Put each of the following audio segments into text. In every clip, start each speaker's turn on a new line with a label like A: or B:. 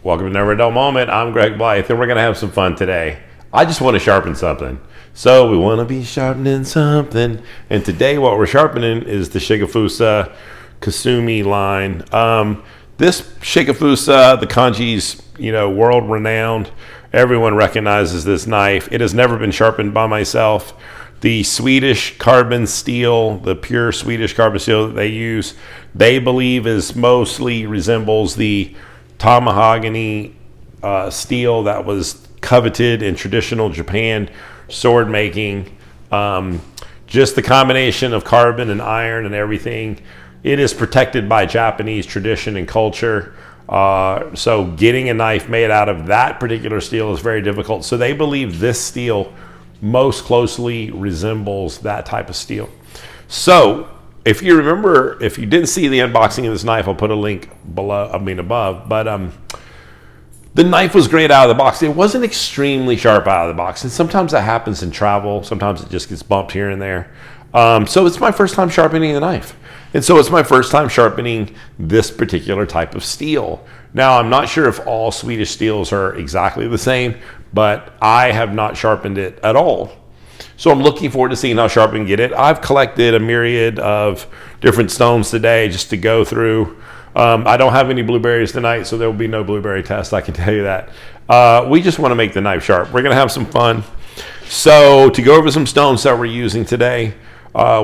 A: Welcome to Never a Dull Moment. I'm Greg Blythe, and we're going to have some fun today. I just want to sharpen something. So we want to be sharpening something. And today what we're sharpening is the Shigefusa Kasumi line. This Shigefusa, the kanji's, world-renowned. Everyone recognizes this knife. It has never been sharpened by myself. The Swedish carbon steel, the pure Swedish carbon steel that they use, they believe is mostly resembles the tamahagane steel that was coveted in traditional Japan sword making. Just the combination of carbon and iron and everything. It is protected by Japanese tradition and culture. So getting a knife made out of that particular steel is very difficult. So they believe this steel most closely resembles that type of steel. So if you remember, if you didn't see the unboxing of this knife, I'll put a link above. But the knife was great out of the box. It wasn't extremely sharp out of the box, and sometimes that happens in travel. Sometimes it just gets bumped here and there. So it's my first time sharpening the knife, and so it's my first time sharpening this particular type of steel. Now, I'm not sure if all Swedish steels are exactly the same, but I have not sharpened it at all. So I'm looking forward to seeing how sharp I can get it. I've collected a myriad of different stones today just to go through. I don't have any blueberries tonight, so there will be no blueberry test, I can tell you that. We just want to make the knife sharp. We're going to have some fun. So to go over some stones that we're using today,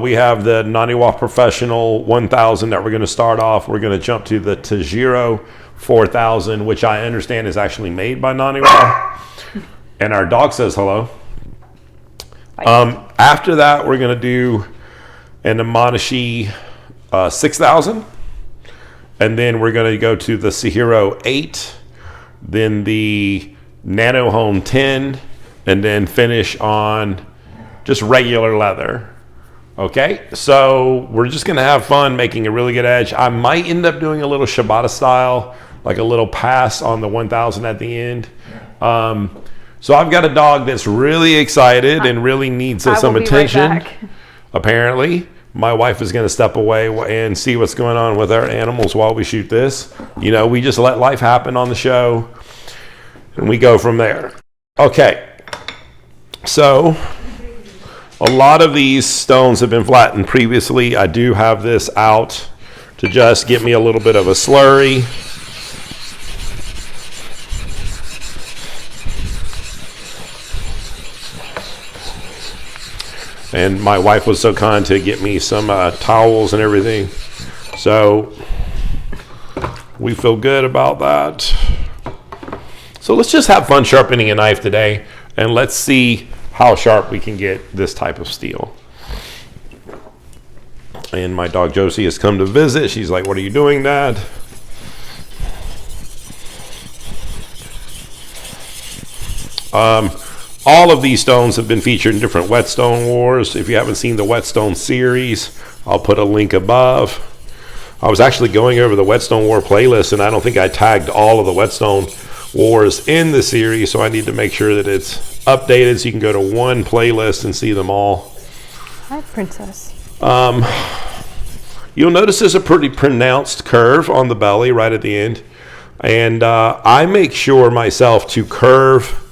A: we have the Nano Professional 1000 that we're going to start off. We're going to jump to the Tajiro 4000, which I understand is actually made by Nano. And our dog says hello. After that, we're going to do an Amanashi 6000. And then we're going to go to the Sihiro 8. Then the Nano Home 10. And then finish on just regular leather. Okay, so we're just going to have fun making a really good edge. I might end up doing a little Shabata style, like a little pass on the 1000 at the end. So I've got a dog that's really excited and really needs some attention. Right, apparently, my wife is going to step away and see what's going on with our animals while we shoot this. We just let life happen on the show, and we go from there. Okay, so a lot of these stones have been flattened previously. I do have this out to just get me a little bit of a slurry. And my wife was so kind to get me some towels and everything. So we feel good about that. So let's just have fun sharpening a knife today. And let's see how sharp we can get this type of steel. And my dog Josie has come to visit. She's like, "What are you doing, Dad?" All of these stones have been featured in different Whetstone Wars. If you haven't seen the Whetstone series, I'll put a link above. I was actually going over the Whetstone War playlist, and I don't think I tagged all of the Whetstone Wars in the series, so I need to make sure that it's updated so you can go to one playlist and see them all.
B: Hi, Princess.
A: You'll notice there's a pretty pronounced curve on the belly right at the end, and I make sure myself to curve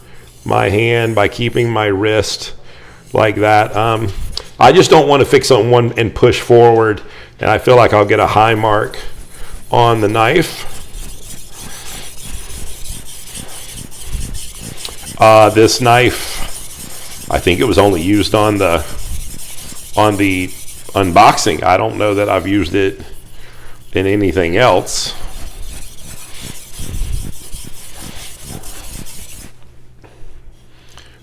A: my hand by keeping my wrist like that. I just don't want to fix on one and push forward, and I feel like I'll get a high mark on the knife. This knife, I think it was only used on the unboxing. I don't know that I've used it in anything else.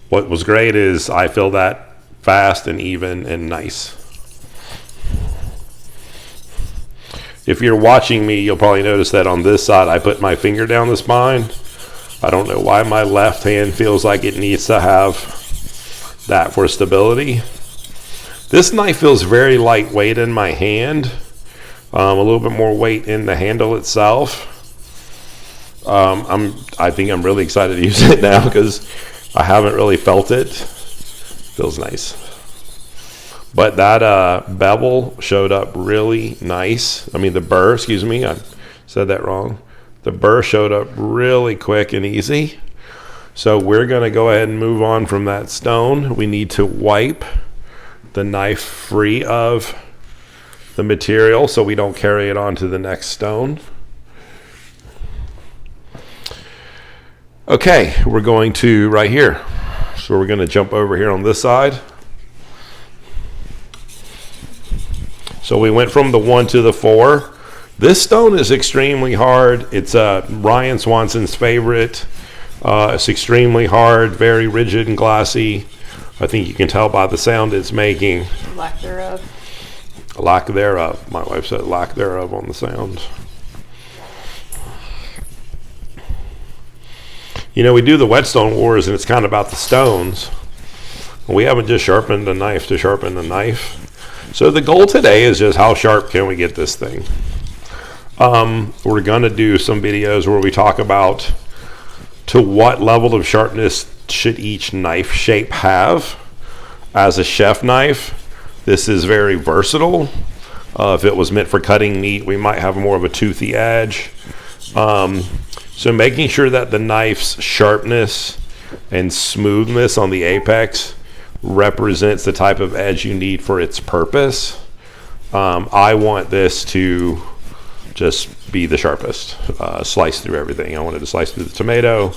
A: What was great is I feel that fast and even and nice. If you're watching me, you'll probably notice that on this side I put my finger down the spine. I don't know why my left hand feels like it needs to have that for stability. This knife feels very lightweight in my hand. A little bit more weight in the handle itself. I think I'm really excited to use it now because I haven't really felt it. Feels nice. But that bevel showed up really nice. I mean, the burr, excuse me, I said that wrong. The burr showed up really quick and easy. So we're going to go ahead and move on from that stone. We need to wipe the knife free of the material so we don't carry it on to the next stone. Okay, we're going to right here. So we're going to jump over here on this side. So we went from the 1 to the 4. This stone is extremely hard. It's Ryan Swanson's favorite. It's extremely hard, very rigid and glassy. I think you can tell by the sound it's making.
B: Lack thereof.
A: Lack thereof. My wife said lack thereof on the sound. You know, we do the whetstone wars and it's kind of about the stones. We haven't just sharpened a knife to sharpen the knife. So the goal today is just how sharp can we get this thing. We're going to do some videos where we talk about to what level of sharpness should each knife shape have. As a chef knife, this is very versatile. If it was meant for cutting meat, we might have more of a toothy edge. So making sure that the knife's sharpness and smoothness on the apex represents the type of edge you need for its purpose. I want this to just be the sharpest, slice through everything. I wanted to slice through the tomato.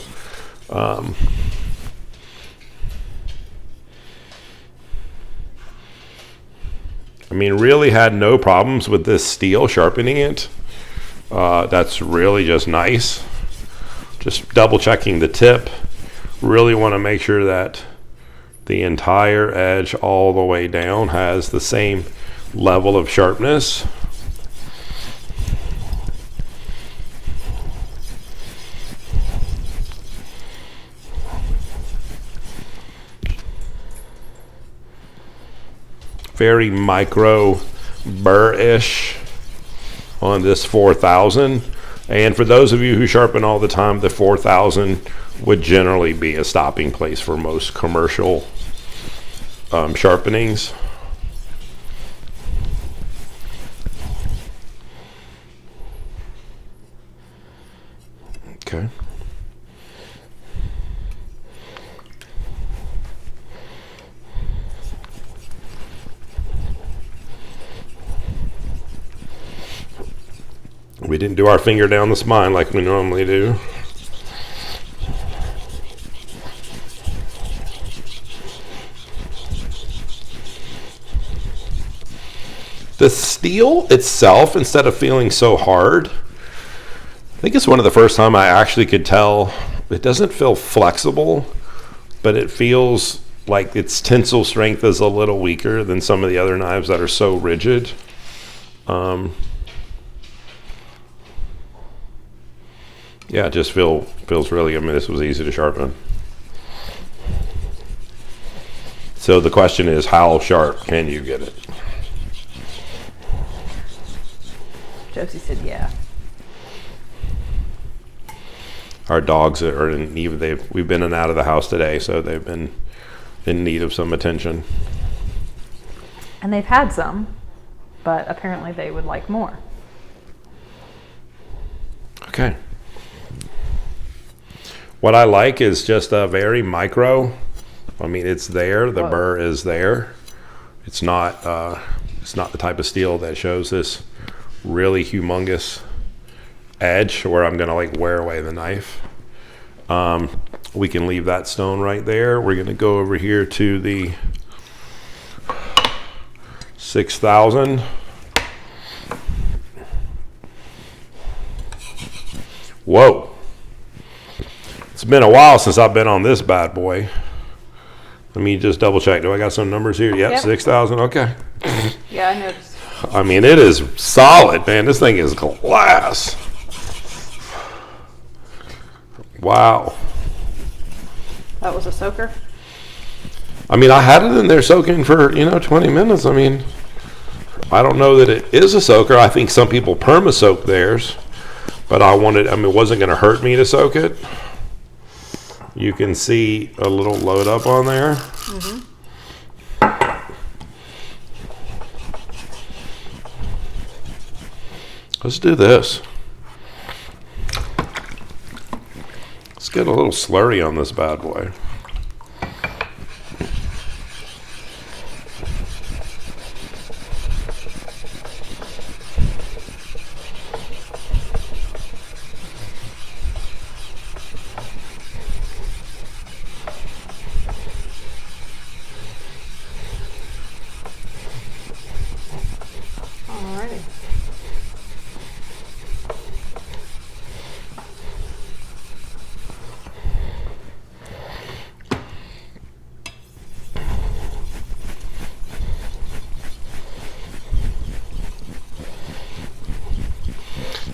A: I mean, really had no problems with this steel sharpening it. That's really just nice. Just double checking the tip. Really want to make sure that the entire edge all the way down has the same level of sharpness. Very micro burr-ish on this 4000. And for those of you who sharpen all the time, the 4000 would generally be a stopping place for most commercial sharpenings. Okay. We didn't do our finger down the spine like we normally do. The steel itself, instead of feeling so hard, I think it's one of the first time I actually could tell it doesn't feel flexible, but it feels like its tensile strength is a little weaker than some of the other knives that are so rigid. Yeah, it just feels really, I mean, this was easy to sharpen. So the question is, how sharp can you get it?
B: Josie said, yeah.
A: Our dogs are in need. We've been in and out of the house today, so they've been in need of some attention.
B: And they've had some, but apparently they would like more.
A: Okay. What I like is just a very micro. I mean, it's there. The burr is there. It's not the type of steel that shows this really humongous edge where I'm gonna like wear away the knife. We can leave that stone right there. We're gonna go over here to the 6000. Whoa. It's been a while since I've been on this bad boy. Let me just double check. Do I got some numbers here? Yep. 6,000. Okay.
B: Yeah, I noticed.
A: I mean, it is solid, man. This thing is glass. Wow.
B: That was a soaker?
A: I mean, I had it in there soaking for, 20 minutes. I mean, I don't know that it is a soaker. I think some people perma-soak theirs, but it wasn't going to hurt me to soak it. You can see a little load up on there. Mm-hmm. Let's do this. Let's get a little slurry on this bad boy.
B: Alrighty.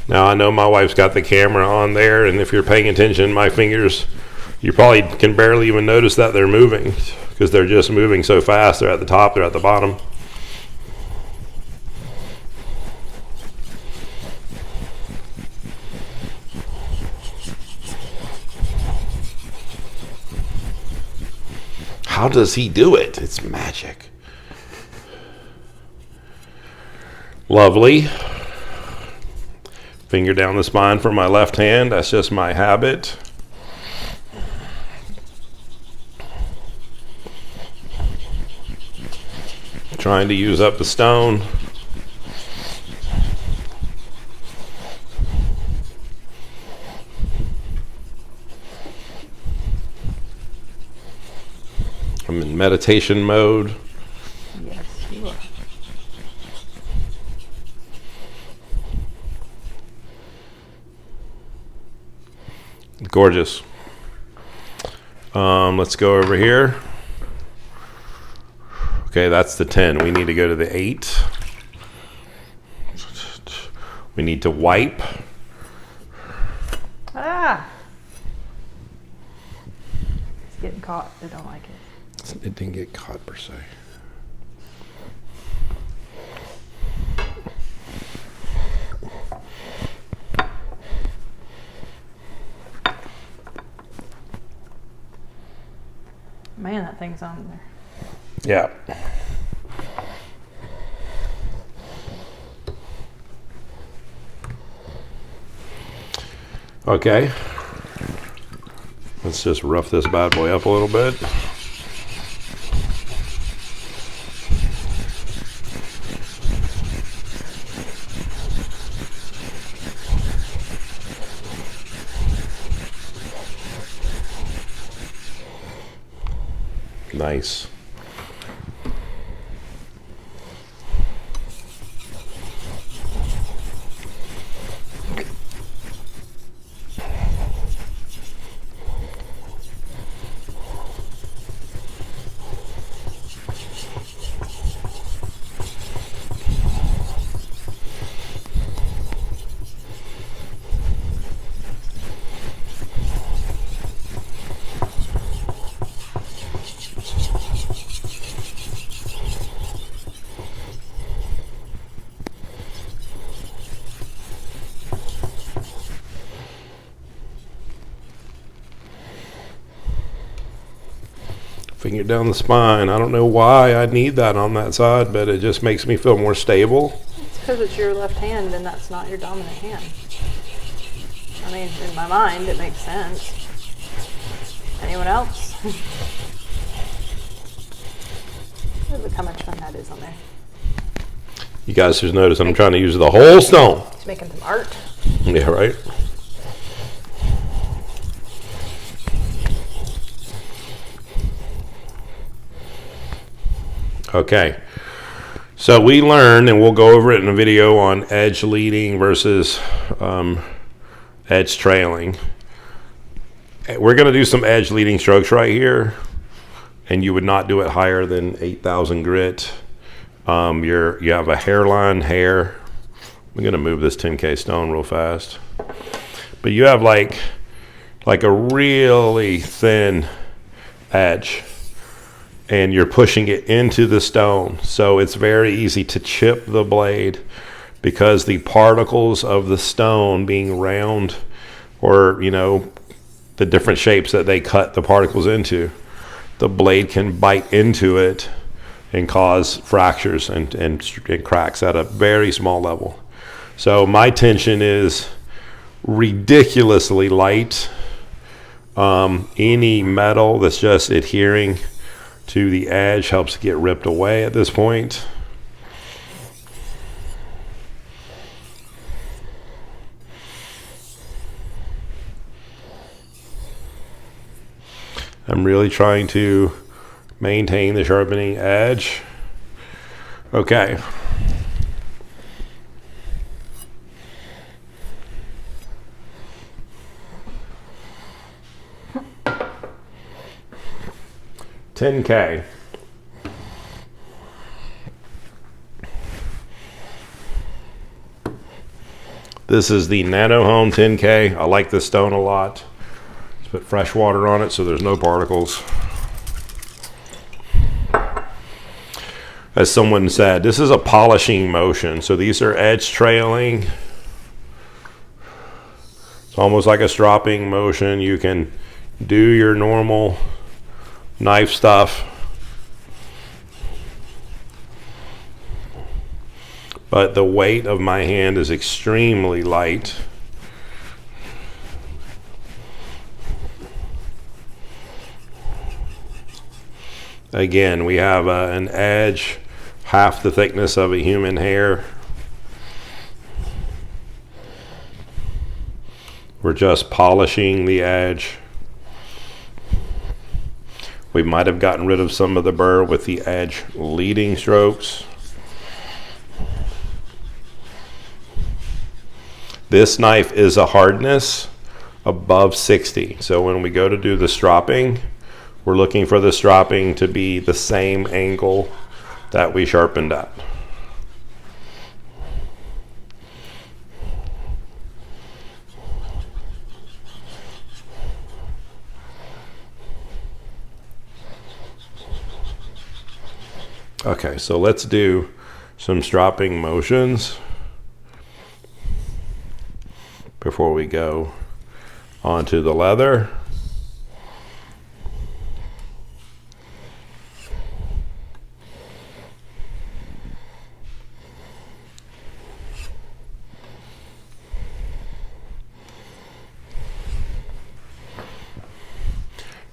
A: Now I know my wife's got the camera on there, and if you're paying attention, my fingers, you probably can barely even notice that they're moving because they're just moving so fast. They're at the top, they're at the bottom. How does he do it? It's magic. Lovely. Finger down the spine for my left hand. That's just my habit. Trying to use up the stone. I'm in meditation mode.
B: Yes, you are.
A: Gorgeous. Let's go over here. Okay, that's the 10. We need to go to the 8. We need to wipe.
B: Ah! It's getting caught. I don't like it.
A: It didn't get caught per se.
B: Man, that thing's on there.
A: Yeah. Okay. Let's just rough this bad boy up a little bit. Nice. Finger down the spine. I don't know why I need that on that side, but it just makes me feel more stable.
B: It's because it's your left hand and that's not your dominant hand. I mean, in my mind, it makes sense. Anyone else? Look how much fun that is on there.
A: You guys just notice I'm trying to use the whole stone.
B: It's making some art.
A: Yeah, right? Okay, so we learned, and we'll go over it in a video on edge leading versus edge trailing. We're going to do some edge leading strokes right here, and you would not do it higher than 8,000 grit. You have a hairline hair. I'm going to move this 10K stone real fast. But you have like a really thin edge, and you're pushing it into the stone. So it's very easy to chip the blade because the particles of the stone being round, or, you know, the different shapes that they cut the particles into, the blade can bite into it and cause fractures and cracks at a very small level. So my tension is ridiculously light. Any metal that's just adhering to the edge helps get ripped away at this point. I'm really trying to maintain the sharpening edge. Okay. $10K. This is the Nano Home 10K. I like this stone a lot. Let's put fresh water on it so there's no particles. As someone said, this is a polishing motion. So these are edge trailing. It's almost like a stropping motion. You can do your normal knife stuff, but the weight of my hand is extremely light. Again, we have an edge half the thickness of a human hair. We're just polishing the edge. We might have gotten rid of some of the burr with the edge leading strokes. This knife is a hardness above 60. So when we go to do the stropping, we're looking for the stropping to be the same angle that we sharpened at. Okay, so let's do some stropping motions before we go onto the leather.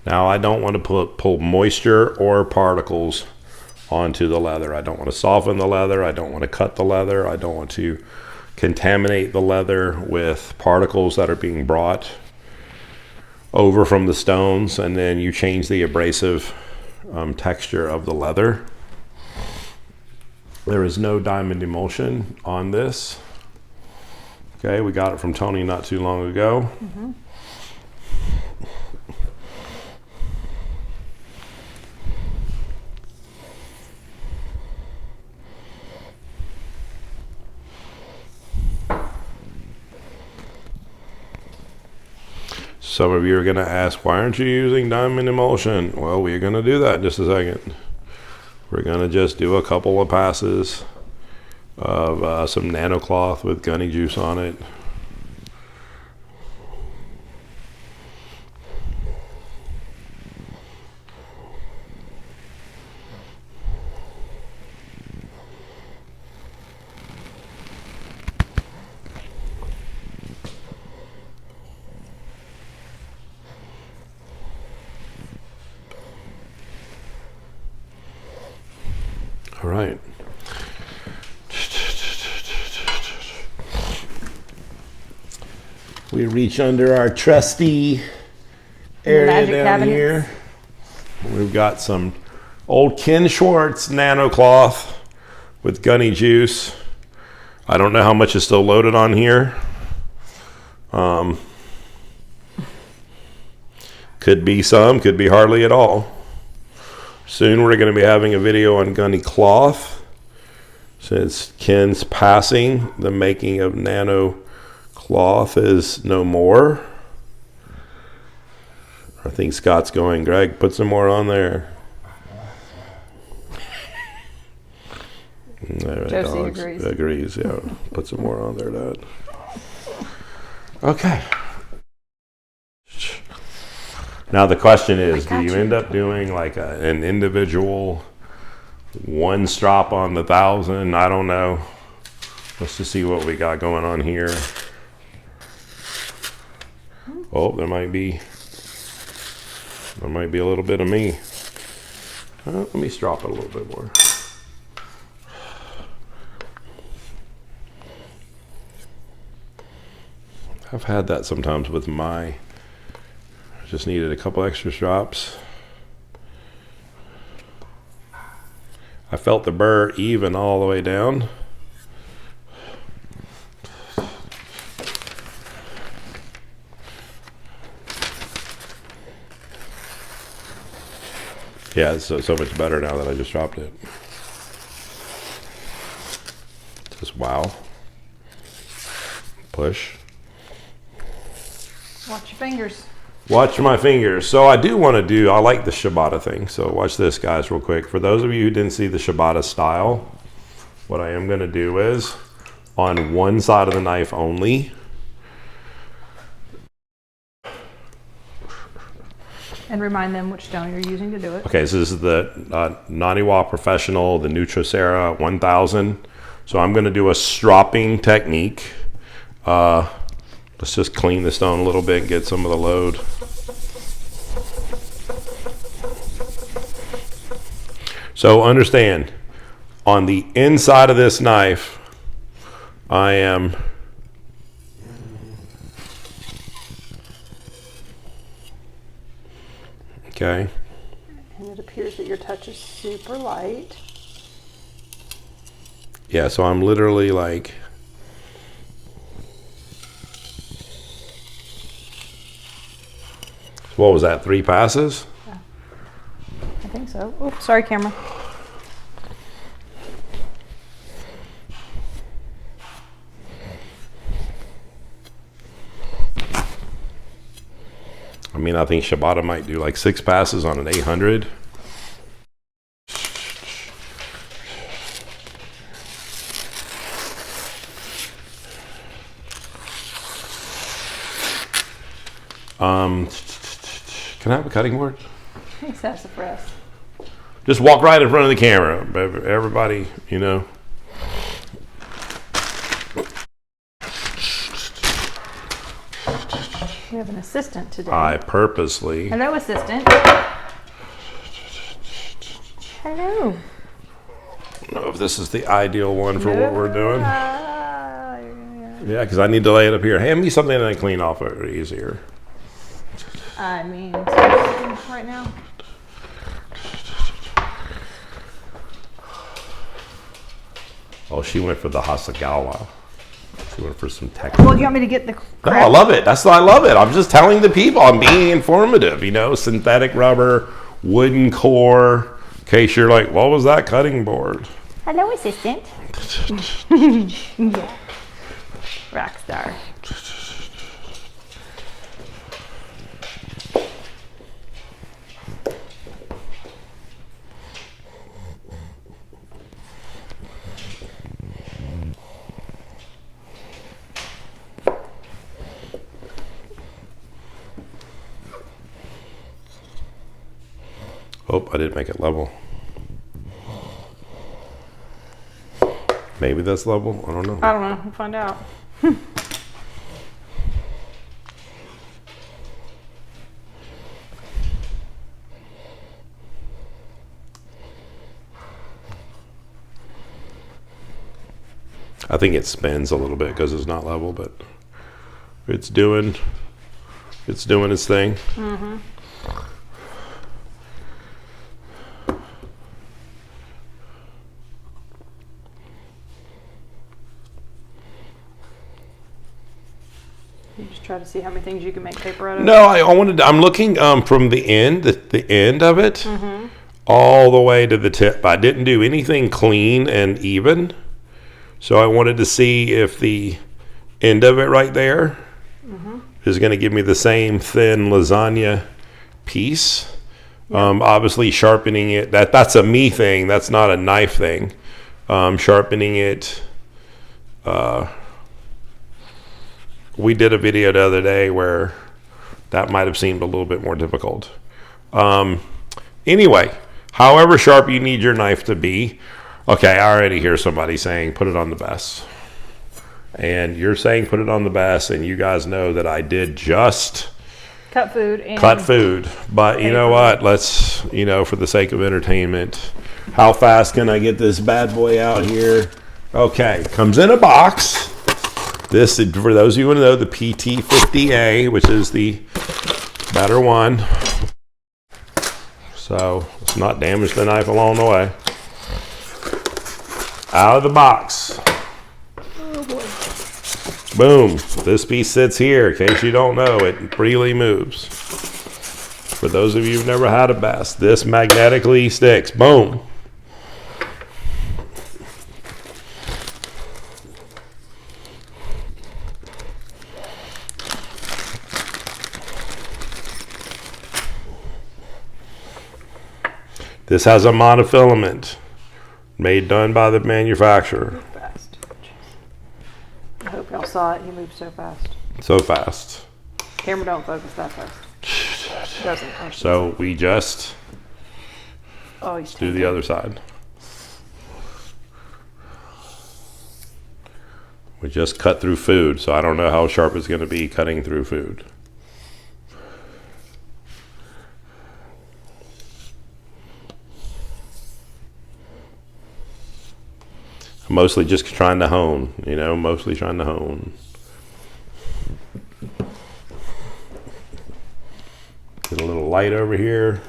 A: Now I don't want to pull moisture or particles onto the leather. I don't want to soften the leather. I don't want to cut the leather. I don't want to contaminate the leather with particles that are being brought over from the stones, and then you change the abrasive texture of the leather. There is no diamond emulsion on this. Okay, we got it from Tony not too long ago. Mm-hmm. Some of you are going to ask, why aren't you using diamond emulsion? Well, we're going to do that in just a second. We're going to just do a couple of passes of some nano cloth with gunny juice on it. All right. We reach under our trusty area
B: Magic
A: down
B: cabinet.
A: here. We've got some old Ken Schwartz nano cloth with gunny juice. I don't know how much is still loaded on here. Could be some, could be hardly at all. Soon we're going to be having a video on gunny cloth. Since Ken's passing, the making of nano cloth is no more. I think Scott's going, Greg, put some more on there.
B: Josie
A: agrees, yeah. Put some more on there, Dad. Okay. Now the question is, do you end up doing like an individual one strop on the 1,000? I don't know. Let's just see what we got going on here. Oh, there might be That might be a little bit of me. Let me strop it a little bit more. I've had that sometimes with my, just needed a couple extra strops. I felt the burr even all the way down. Yeah, it's so much better now that I just dropped it. Just wow. Push.
B: Watch your fingers.
A: Watch my fingers. So I do want to do, I like the Shabata thing. So watch this, guys, real quick. For those of you who didn't see the Shabata style, what I am going to do is on one side of the knife only.
B: And remind them which stone you're using to do it.
A: Okay, so this is the Nano Professional, the Nutricera 1000. So I'm going to do a stropping technique. Let's just clean the stone a little bit and get some of the load. So understand, on the inside of this knife, I am okay.
B: And it appears that your touch is super light.
A: Yeah, so I'm literally like, what was that, 3 passes?
B: Yeah. I think so. Oops, sorry, camera.
A: I mean, I think Shabata might do like 6 passes on an 800. Can I have a cutting board?
B: He's sassafras.
A: Just walk right in front of the camera, everybody, you know.
B: We have an assistant today.
A: I purposely.
B: Hello, assistant. Hello.
A: I don't know if this is the ideal one for what we're doing. Yeah, because I need to lay it up here. Hand me something that I clean off it easier.
B: I mean, right now.
A: Oh, she went for the Hasagawa. She went for some texture.
B: Well, do you want me to get the
A: No, I love it. That's why I love it. I'm just telling the people. I'm being informative, you know, synthetic rubber, wooden core. In case you're like, what was that cutting board?
B: Hello, assistant. Yeah. Rock star.
A: Oh, I didn't make it level. Maybe that's level. I don't know.
B: I don't know. We'll find out.
A: I think it spins a little bit because it's not level, but it's doing its thing.
B: Mm-hmm. You just try to see how many things you can make paper out of.
A: No, I wanted. I'm looking from the end of it,
B: Mm-hmm.
A: all the way to the tip. I didn't do anything clean and even, so I wanted to see if the end of it right there is going to give me the same thin lasagna piece. Obviously, sharpening it. That's a me thing. That's not a knife thing. Sharpening it. We did a video the other day where that might have seemed a little bit more difficult. Anyway, however sharp you need your knife to be. Okay, I already hear somebody saying put it on the best. And you're saying put it on the best, and you guys know that I did just
B: Cut food. And
A: cut food. But you know what? Let's, for the sake of entertainment, how fast can I get this bad boy out here? Okay, comes in a box. This, for those of you who know, the PT50A, which is the better one. So let's not damage the knife along the way. Out of the box.
B: Oh boy.
A: Boom. This piece sits here. In case you don't know, it freely moves. For those of you who've never had a bass, this magnetically sticks. Boom. This has a monofilament done by the manufacturer.
B: Fast. I hope y'all saw it. He moved so fast.
A: So fast.
B: Camera don't focus that fast. It doesn't.
A: So we just do the other side. We just cut through food, so I don't know how sharp it's going to be cutting through food. Mostly just trying to hone, mostly trying to hone. Get a little light over here.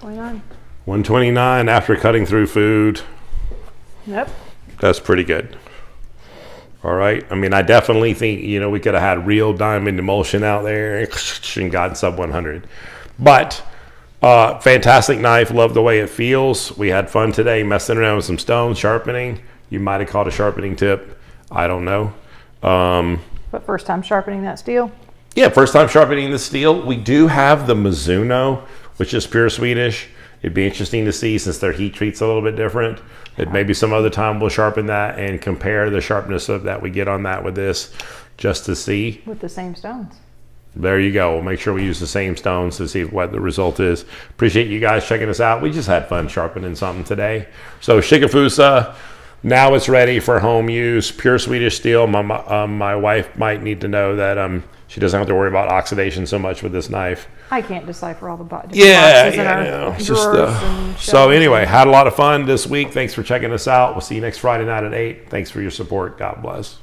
A: $129. $129 after cutting through food.
B: Yep.
A: That's pretty good. All right. I mean, I definitely think, we could have had real diamond emulsion out there and gotten sub 100. But fantastic knife. Love the way it feels. We had fun today messing around with some stones, sharpening. You might have caught a sharpening tip. I don't know.
B: But first time sharpening that steel?
A: Yeah, first time sharpening the steel. We do have the Mizuno, which is pure Swedish. It'd be interesting to see since their heat treat's a little bit different. That maybe some other time we'll sharpen that and compare the sharpness of that we get on that with this, just to see.
B: With the same stones.
A: There you go. We'll make sure we use the same stones to see what the result is. Appreciate you guys checking us out. We just had fun sharpening something today. So Shigefusa, now it's ready for home use. Pure Swedish steel. My wife might need to know that she doesn't have to worry about oxidation so much with this knife.
B: I can't decipher all the boxes.
A: It's just, so anyway, had a lot of fun this week. Thanks for checking us out. We'll see you next Friday night at 8. Thanks for your support. God bless.